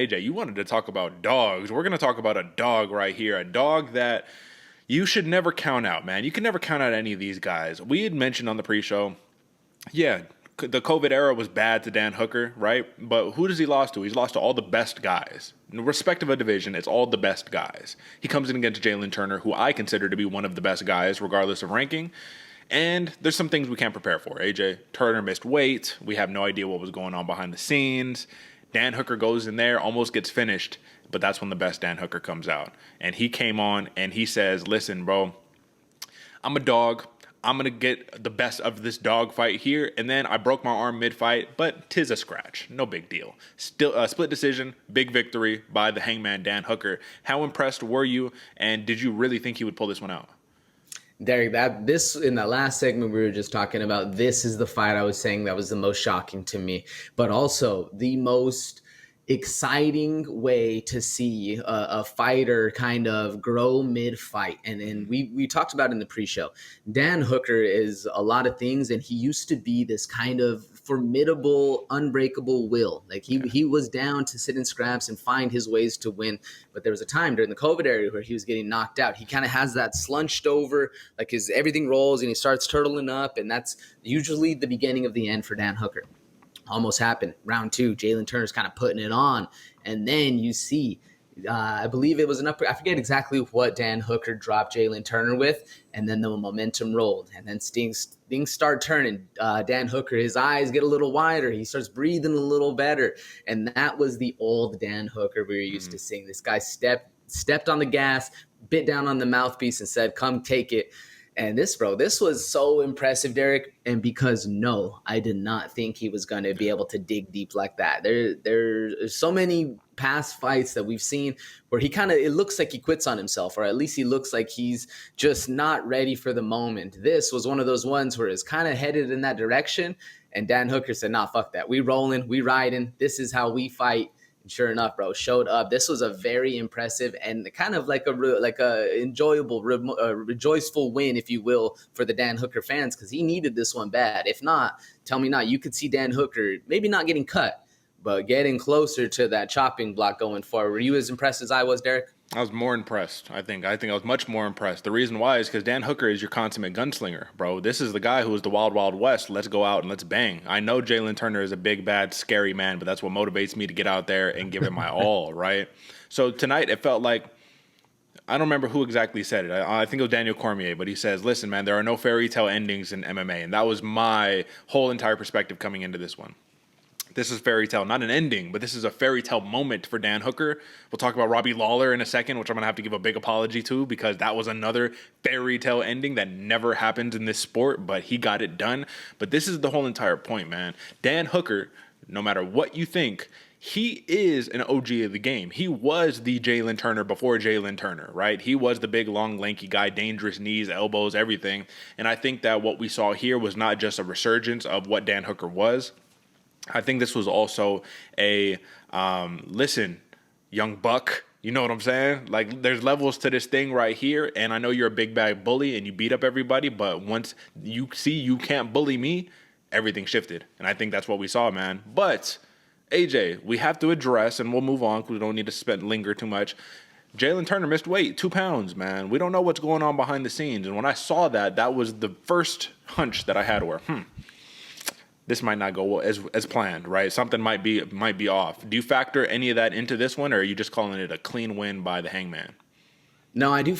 AJ, you wanted to talk about dogs. We're going to talk about a dog right here, a dog that you should never count out, man. You can never count out any of these guys. We had mentioned on the pre-show, yeah, the COVID era was bad to Dan Hooker, right? But who does he lost to? He's lost to all the best guys. Respective of division, it's all the best guys. He comes in against Jalin Turner, who I consider to be one of the best guys, regardless of ranking. And there's some things we can't prepare for. AJ Turner missed weight. We have no idea what was going on behind the scenes. Dan Hooker goes in there, almost gets finished, but that's when the best Dan Hooker comes out. And he came on and he says, listen, bro, I'm a dog. I'm going to get the best of this dog fight here. And then I broke my arm mid-fight, but 'tis a scratch. No big deal. Still, split decision, big victory by the hangman Dan Hooker. How impressed were you? And did you really think he would pull this one out? Derek, this in the last segment we were just talking about, this is the fight I was saying that was the most shocking to me, but also the most exciting way to see a fighter kind of grow mid-fight. And we talked about in the pre-show, Dan Hooker is a lot of things, and he used to be this kind of formidable, unbreakable will. Like he was down to sit in scraps and find his ways to win. But there was a time during the COVID era where he was getting knocked out. He kind of has that slunched over, like everything rolls and he starts turtling up, and that's usually the beginning of the end for Dan Hooker. Almost happened. Round two, Jalin Turner's kind of putting it on. And then you see, I believe it was an upper. I forget exactly what Dan Hooker dropped Jalin Turner with. And then the momentum rolled. And then things start turning. Dan Hooker, his eyes get a little wider. He starts breathing a little better. And that was the old Dan Hooker we were used to seeing. This guy stepped on the gas, bit down on the mouthpiece and said, come take it. And this was so impressive, Derek. And because I did not think he was going to be able to dig deep like that. There's so many past fights that we've seen where it looks like he quits on himself, or at least he looks like he's just not ready for the moment. This was one of those ones where it's kind of headed in that direction. And Dan Hooker said, nah, fuck that. We rolling, we riding. This is how we fight. And sure enough, bro, showed up. This was a very impressive and kind of like a enjoyable, rejoiceful win, if you will, for the Dan Hooker fans, because he needed this one bad. If not, tell me not. You could see Dan Hooker maybe not getting cut, but getting closer to that chopping block going forward. Were you as impressed as I was, Derek? I was more impressed. I think I was much more impressed. The reason why is because Dan Hooker is your consummate gunslinger, bro. This is the guy who is the wild, wild west. Let's go out and let's bang. I know Jalin Turner is a big, bad, scary man, but that's what motivates me to get out there and give it my all, right? So tonight it felt like, I don't remember who exactly said it. I think it was Daniel Cormier, but he says, listen, man, there are no fairy tale endings in MMA. And that was my whole entire perspective coming into this one. This is fairy tale, not an ending, but this is a fairy tale moment for Dan Hooker. We'll talk about Robbie Lawler in a second, which I'm going to have to give a big apology to, because that was another fairy tale ending that never happens in this sport, but he got it done. But this is the whole entire point, man. Dan Hooker, no matter what you think, he is an OG of the game. He was the Jalin Turner before Jalin Turner, right? He was the big, long, lanky guy, dangerous knees, elbows, everything. And I think that what we saw here was not just a resurgence of what Dan Hooker was. I think this was also a, listen, young buck, you know what I'm saying? Like, there's levels to this thing right here, and I know you're a big bad bully and you beat up everybody, but once you see you can't bully me, everything shifted. And I think that's what we saw, man. But, AJ, we have to address, and we'll move on because we don't need to linger too much. Jalin Turner missed weight, 2 pounds, man. We don't know what's going on behind the scenes. And when I saw that, that was the first hunch that I had where, this might not go as planned, right? Something might be off. Do you factor any of that into this one, or are you just calling it a clean win by the hangman? No, I do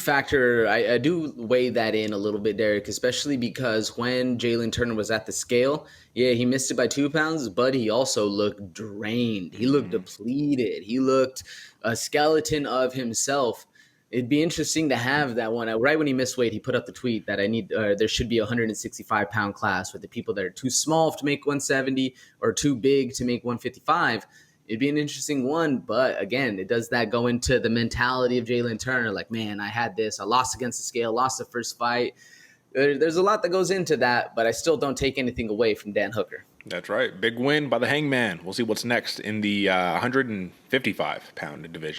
I do weigh that in a little bit, Derek, especially because when Jalin Turner was at the scale, yeah, he missed it by 2 pounds, but he also looked drained. He looked depleted. He looked a skeleton of himself. It'd be interesting to have that one. Right when he missed weight, he put up the tweet that there should be a 165-pound class with the people that are too small to make 170 or too big to make 155. It'd be an interesting one, but again, it does that go into the mentality of Jalin Turner? Like, man, I had this. I lost against the scale, lost the first fight. There's a lot that goes into that, but I still don't take anything away from Dan Hooker. That's right. Big win by the hangman. We'll see what's next in the 155-pound division.